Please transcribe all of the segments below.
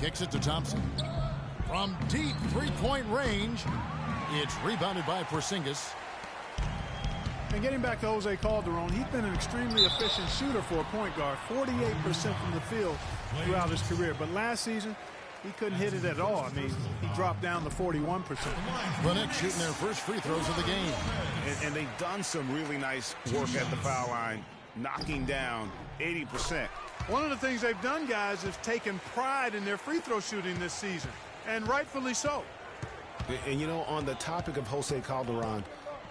Kicks it to Thompson. From deep three-point range, it's rebounded by Porzingis. And getting back to Jose Calderon, he's been an extremely efficient shooter for a point guard, 48% from the field throughout his career. But last season, he couldn't hit it at all. I mean, he dropped down to 41%. The Knicks shooting their first free throws of the game. And they've done some really nice work at the foul line, knocking down 80%. One of the things they've done, guys, is taken pride in their free throw shooting this season, and rightfully so. And, you know, on the topic of Jose Calderon,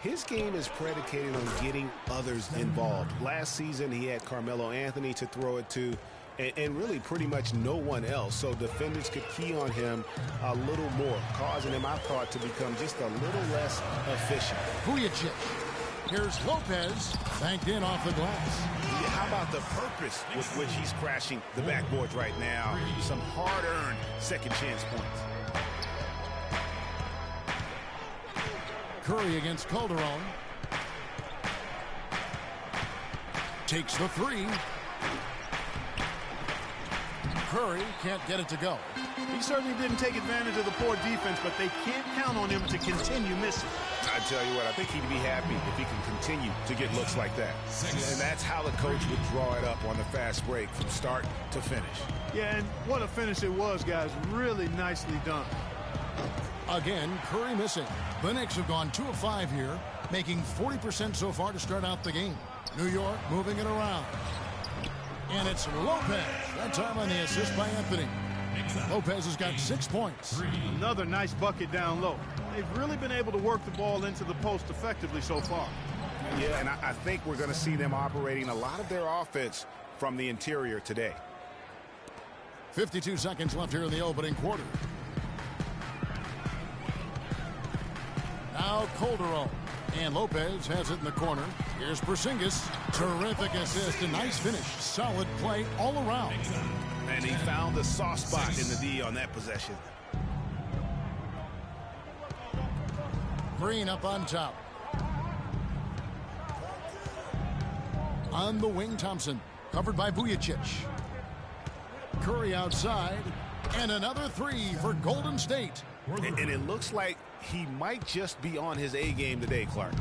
his game is predicated on getting others involved. Last season, he had Carmelo Anthony to throw it to, and really pretty much no one else. So defenders could key on him a little more, causing him, I thought, to become just a little less efficient. Vujacic. Here's Lopez, banked in off the glass. Yeah, how about the purpose with which he's crashing the backboards right now? Some hard-earned second chance points. Curry against Calderon. Takes the three. Curry can't get it to go. He certainly didn't take advantage of the poor defense, but they can't count on him to continue missing. I tell you what, I think he'd be happy if he can continue to get looks like that. And that's how the coach would draw it up on the fast break from start to finish. Yeah, and what a finish it was, guys. Really nicely done. Again, Curry missing. The Knicks have gone 2 of 5 here, making 40% so far to start out the game. New York moving it around. And it's Lopez. That time on the assist by Anthony. Lopez has got 6 points. Another nice bucket down low. They've really been able to work the ball into the post effectively so far. Yeah, and I think we're going to see them operating a lot of their offense from the interior today. 52 seconds left here in the opening quarter. Now Calderon. And Lopez has it in the corner. Here's Porzingis. Terrific assist. A nice finish. Solid play all around. And he found the soft spot in the D on that possession. Green up on top. On the wing, Thompson. Covered by Vujacic. Curry outside. And another three for Golden State. And it looks like he might just be on his A game today, Clark.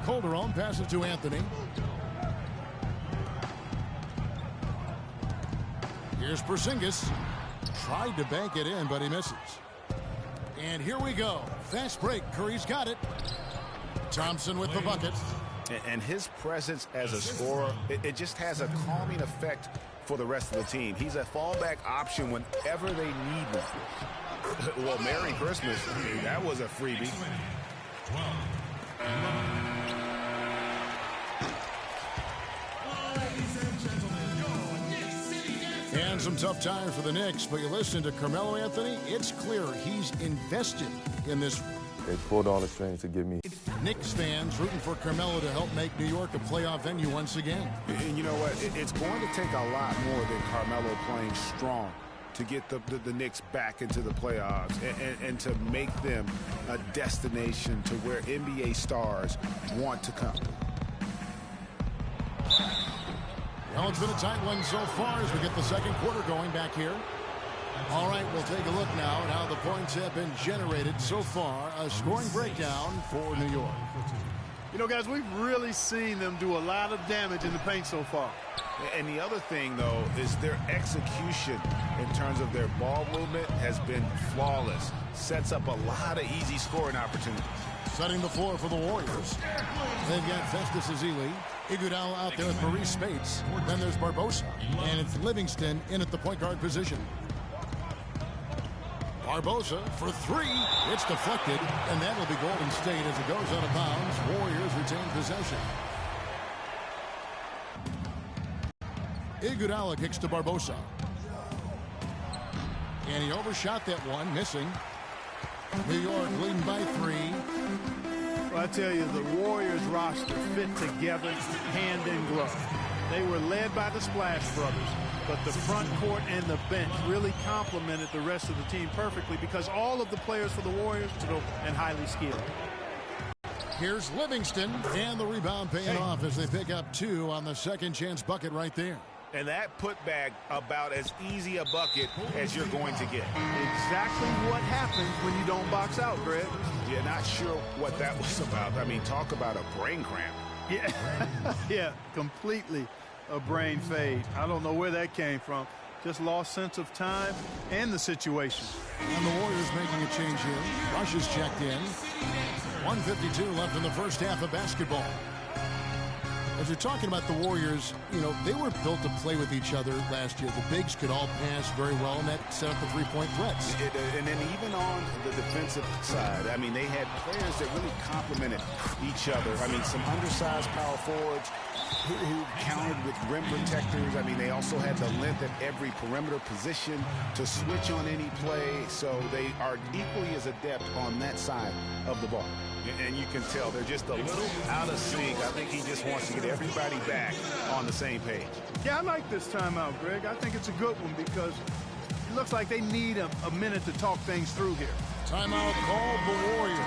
Calderon passes to Anthony. Here's Porzingis. Tried to bank it in, but he misses. And here we go. Fast break. Curry's got it. Thompson with the bucket. And his presence as a scorer, it just has a calming effect for the rest of the team. He's a fallback option whenever they need one. Well, Merry Christmas. That was a freebie. And some tough times for the Knicks, but you listen to Carmelo Anthony, it's clear he's invested in this. They pulled all the strings to get me. Knicks fans rooting for Carmelo to help make New York a playoff venue once again. And you know what? It's going to take a lot more than Carmelo playing strong to get the Knicks back into the playoffs and to make them a destination to where NBA stars want to come. Well, it's been a tight one so far as we get the second quarter going back here. All right, we'll take a look now at how the points have been generated so far. A scoring breakdown for New York. You know, guys, we've really seen them do a lot of damage in the paint so far. And the other thing, though, is their execution in terms of their ball movement has been flawless. Sets up a lot of easy scoring opportunities. Setting the floor for the Warriors. They've got Festus Ezeli, Iguodala out there with Maurice Spates. Then there's Barbosa, and it's Livingston in at the point guard position. Barbosa for three. It's deflected, and that will be Golden State as it goes out of bounds. Warriors retain possession. Iguodala kicks to Barbosa. And he overshot that one, missing. New York leading by 3. Well, I tell you, the Warriors roster fit together hand in glove. They were led by the Splash Brothers, but the front court and the bench really complemented the rest of the team perfectly because all of the players for the Warriors are and highly skilled. Here's Livingston, and the rebound paying off as they pick up 2 on the second chance bucket right there. And that putback about as easy a bucket as you're going to get. Exactly what happens when you don't box out, Greg. Yeah, not sure what that was about. I mean, talk about a brain cramp. Yeah, yeah, completely a brain fade. I don't know where that came from. Just lost sense of time and the situation. And the Warriors making a change here. Rush is checked in. 1:52 left in the first half of basketball. As you're talking about the Warriors, you know, they were built to play with each other last year. The bigs could all pass very well, and that set up the three-point threats. And then even on the defensive side, I mean, they had players that really complemented each other. I mean, some undersized power forwards who countered with rim protectors. I mean, they also had the length at every perimeter position to switch on any play. So they are equally as adept on that side of the ball. And you can tell they're just a little out of sync. I think he just wants to get everybody back on the same page. Yeah, I like this timeout, Greg. I think it's a good one because it looks like they need a minute to talk things through here. Timeout called the Warriors.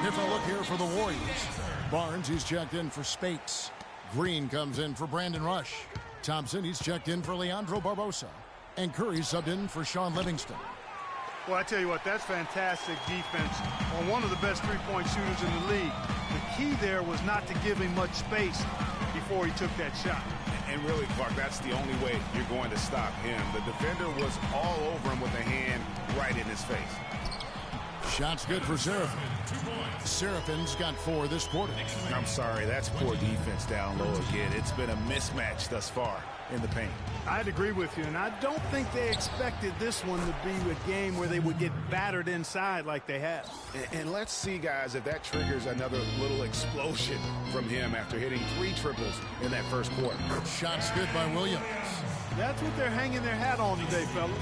Different look here for the Warriors. Barnes, he's checked in for Spates. Green comes in for Brandon Rush. Thompson, he's checked in for Leandro Barbosa. And Curry subbed in for Sean Livingston. Well, I tell you what, that's fantastic defense on one of the best three-point shooters in the league. The key there was not to give him much space before he took that shot. And really, Clark, that's the only way you're going to stop him. The defender was all over him with a hand right in his face. Shot's good for Seraphin. Seraphin's got 4 this quarter. I'm sorry, that's poor defense down low again. It's been a mismatch thus far in the paint. I'd agree with you, and I don't think they expected this one to be a game where they would get battered inside like they have. And let's see, guys, if that triggers another little explosion from him after hitting 3 triples in that first quarter. Shot's good by Williams. That's what they're hanging their hat on today, fellas.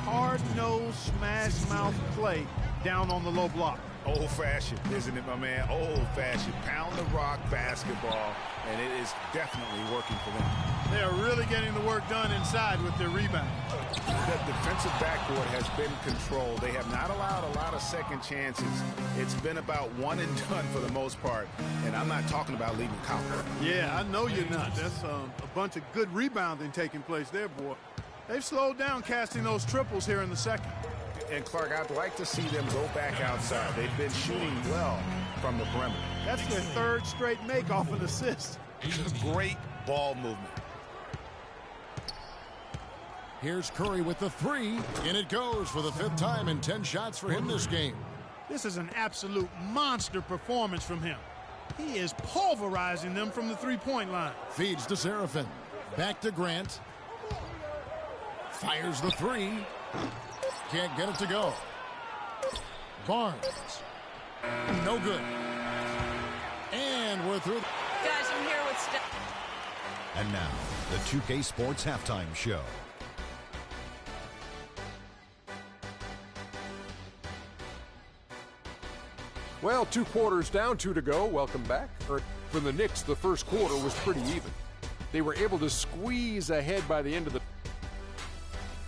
Hard-nosed, smash-mouth play down on the low block. Old-fashioned, isn't it, my man? Old-fashioned. Pound the rock basketball, and it is definitely working for them. They are really getting the work done inside with their rebound. The defensive backcourt has been controlled. They have not allowed a lot of second chances. It's been about one and done for the most part, and I'm not talking about leaving count. Yeah, I know you're not. That's a bunch of good rebounding taking place there, boy. They've slowed down casting those triples here in the second. And, Clark, I'd like to see them go back outside. They've been shooting well from the perimeter. That's their 3rd straight make off an assist. Great ball movement. Here's Curry with the 3. In it goes for the 5th time and 10 shots for him this game. This is an absolute monster performance from him. He is pulverizing them from the three-point line. Feeds to Seraphin. Back to Grant. Fires the 3. Can't get it to go. Barnes. No good. And we're through. Guys, I'm here with Steph. And now, the 2K Sports Halftime Show. Well, 2 quarters down, 2 to go. Welcome back. For the Knicks, the first quarter was pretty even. They were able to squeeze ahead by the end of the...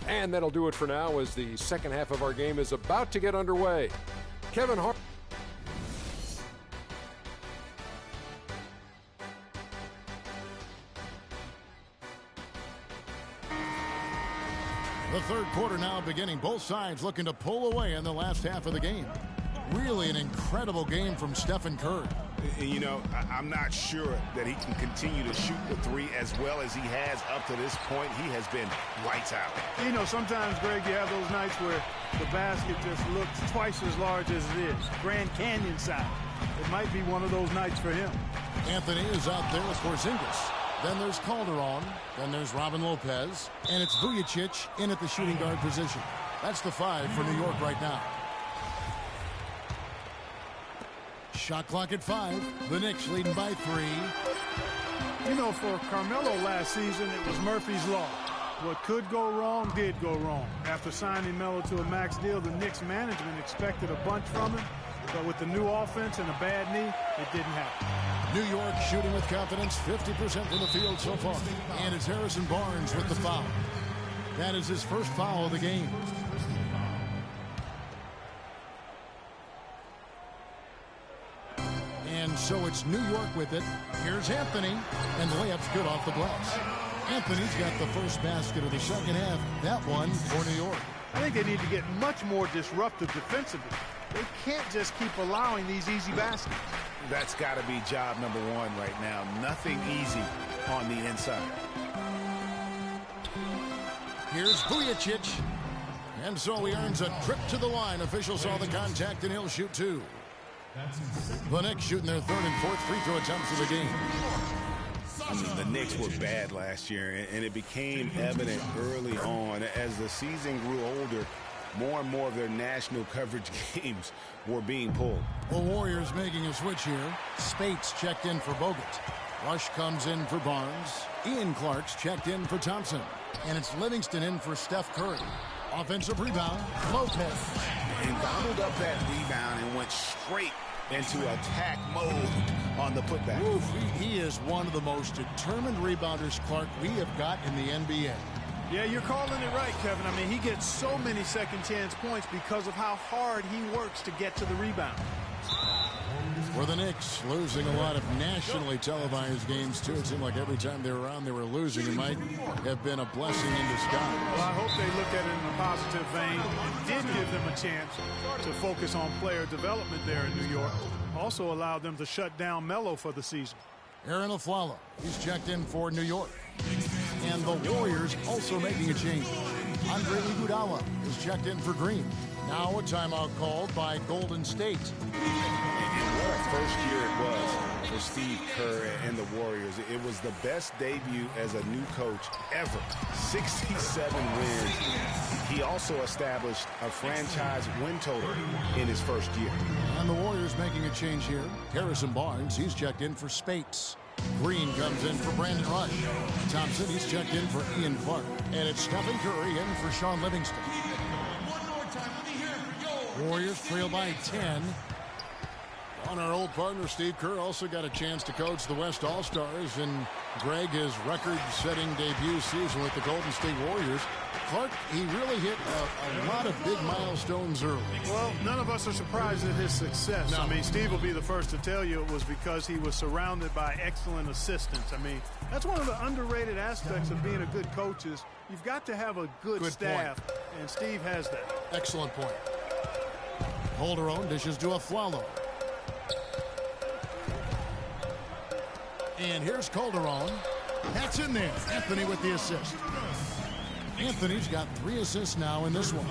And that'll do it for now as the second half of our game is about to get underway. Kevin Hart. The third quarter now beginning. Both sides looking to pull away in the last half of the game. Really an incredible game from Stephen Curry. You know, I'm not sure that he can continue to shoot the 3 as well as he has up to this point. He has been lights out. You know, sometimes, Greg, you have those nights where the basket just looks twice as large as it is. Grand Canyon size. It might be one of those nights for him. Anthony is out there with Porzingis. Then there's Calderon. Then there's Robin Lopez. And it's Vujicic in at the shooting guard position. That's the 5 for New York right now. Shot clock at 5. The Knicks leading by 3. You know, for Carmelo last season, it was Murphy's Law. What could go wrong did go wrong. After signing Melo to a max deal, the Knicks management expected a bunch from him. But with the new offense and a bad knee, it didn't happen. New York shooting with confidence, 50% from the field so far. And it's Harrison Barnes with the foul. That is his first foul of the game. And so it's New York with it. Here's Anthony, and the layup's good off the glass. Anthony's got the first basket of the second half. That one for New York. I think they need to get much more disruptive defensively. They can't just keep allowing these easy baskets. That's got to be job number one right now. Nothing easy on the inside. Here's Vujicic. And so he earns a trip to the line. Officials saw the contact, and he'll shoot two. The Knicks shooting their third and fourth free throw attempts of the game. I mean, the Knicks were bad last year, and it became evident early on. As the season grew older, more and more of their national coverage games were being pulled. The Warriors making a switch here. Spates checked in for Bogut. Rush comes in for Barnes. Ian Clark's checked in for Thompson. And it's Livingston in for Steph Curry. Offensive rebound, Lopez. And bottled up that rebound and went straight into attack mode on the putback. Oof, he is one of the most determined rebounders, Clark, we have got in the NBA. Yeah, you're calling it right, Kevin. I mean, he gets so many second chance points because of how hard he works to get to the rebound. For the Knicks, losing a lot of nationally televised games, too. It seemed like every time they were around, they were losing. It might have been a blessing in disguise. Well, I hope they look at it in a positive vein. It did give them a chance to focus on player development there in New York. Also allowed them to shut down Melo for the season. Aaron Aflalo, he's checked in for New York. And the Warriors also making a change. Andre Iguodala is checked in for Green. Now a timeout called by Golden State. What a first year it was for Steve Kerr and the Warriors. It was the best debut as a new coach ever. 67 wins. He also established a franchise win total in his first year. And the Warriors making a change here. Harrison Barnes, he's checked in for Spates. Green comes in for Brandon Rush. Thompson, he's checked in for Ian Clark. And it's Stephen Curry in for Sean Livingston. Warriors trail by 10. On our old partner, Steve Kerr also got a chance to coach the West All-Stars, and Greg, his record-setting debut season with the Golden State Warriors. Clark, he really hit a lot of big milestones early. Well, none of us are surprised at his success. No. I mean, Steve will be the first to tell you it was because he was surrounded by excellent assistants. I mean, that's one of the underrated aspects of being a good coach is you've got to have a good staff, and Steve has that. Excellent point. Calderon dishes to Aflalo. And here's Calderon. That's in there. Anthony with the assist. Anthony's got 3 assists now in this one.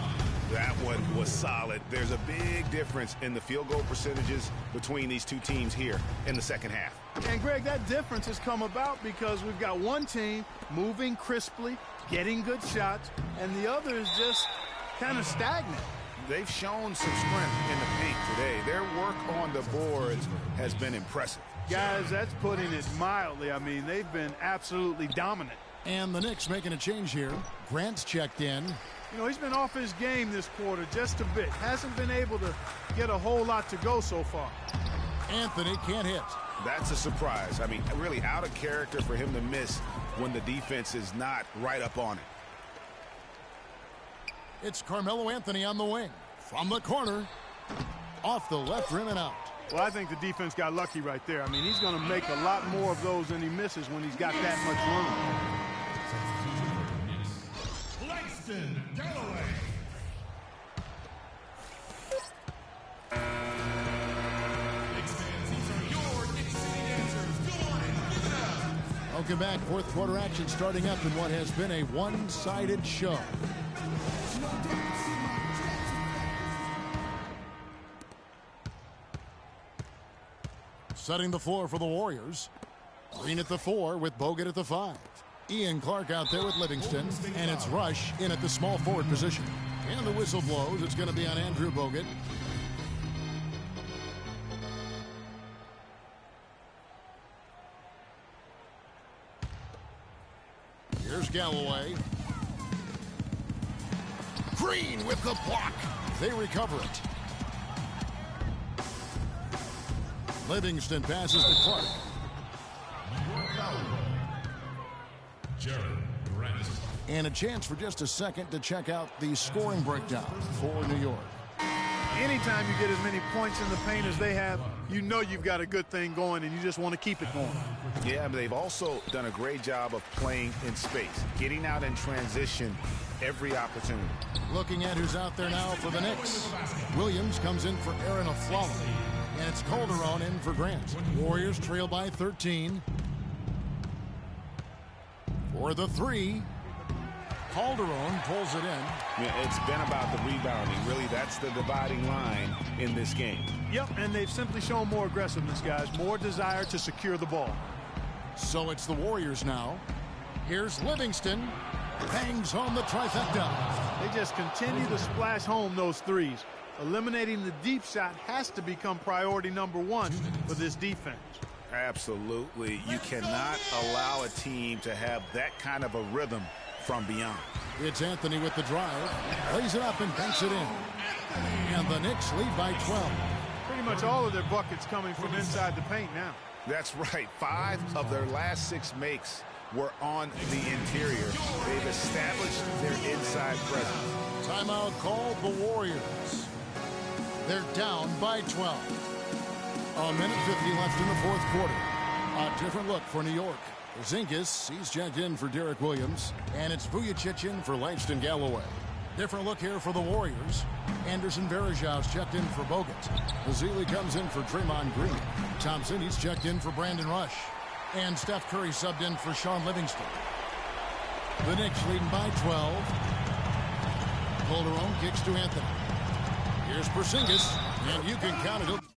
That one was solid. There's a big difference in the field goal percentages between these two teams here in the second half. And, Greg, that difference has come about because we've got one team moving crisply, getting good shots, and the other is just kind of stagnant. They've shown some strength in the paint today. Their work on the boards has been impressive. Guys, that's putting it mildly. I mean, they've been absolutely dominant. And the Knicks making a change here. Grant's checked in. You know, he's been off his game this quarter just a bit. Hasn't been able to get a whole lot to go so far. Anthony can't hit. That's a surprise. I mean, really out of character for him to miss when the defense is not right up on it. It's Carmelo Anthony on the wing. From the corner. Off the left rim and out. Well, I think the defense got lucky right there. I mean, he's going to make a lot more of those than he misses when he's got that much room. Langston Galloway. Welcome back. Fourth quarter action starting up in what has been a one-sided show. Setting the floor for the Warriors. Green at the 4 with Bogut at the 5. Ian Clark out there with Livingston. And it's Rush in at the small forward position. And the whistle blows. It's going to be on Andrew Bogut. Here's Galloway. Green with the block. They recover it. Livingston passes to Clark. And a chance for just a second to check out the scoring breakdown for New York. Anytime you get as many points in the paint as they have, you know you've got a good thing going, and you just want to keep it going. Yeah, but they've also done a great job of playing in space, getting out in transition every opportunity. Looking at who's out there now for the Knicks. Williams comes in for Aaron Aflalo, and it's Calderon in for Grant. Warriors trail by 13. For the three, Calderon pulls it in. Yeah, it's been about the rebounding. Really, that's the dividing line in this game. Yep, and they've simply shown more aggressiveness, guys. More desire to secure the ball. So it's the Warriors now. Here's Livingston. Bangs home the trifecta. They just continue to splash home those threes. Eliminating the deep shot has to become priority number one for this defense. Absolutely. You cannot allow a team to have that kind of a rhythm from beyond. It's Anthony with the drive. Lays it up and banks it in. And the Knicks lead by 12. Pretty much all of their buckets coming from inside the paint now. That's right. 5 of their last 6 makes were on the interior. They've established their inside presence. Timeout called the Warriors. They're down by 12. A minute 50 left in the fourth quarter. A different look for New York. Porzingis, he's checked in for Derek Williams, and it's Vujacic in for Langston Galloway. Different look here for the Warriors. Anderson Varejau's checked in for Bogut. Bazili comes in for Draymond Green. Thompson, he's checked in for Brandon Rush. And Steph Curry subbed in for Sean Livingston. The Knicks leading by 12. Calderon kicks to Anthony. Here's Porzingis, and you can count it.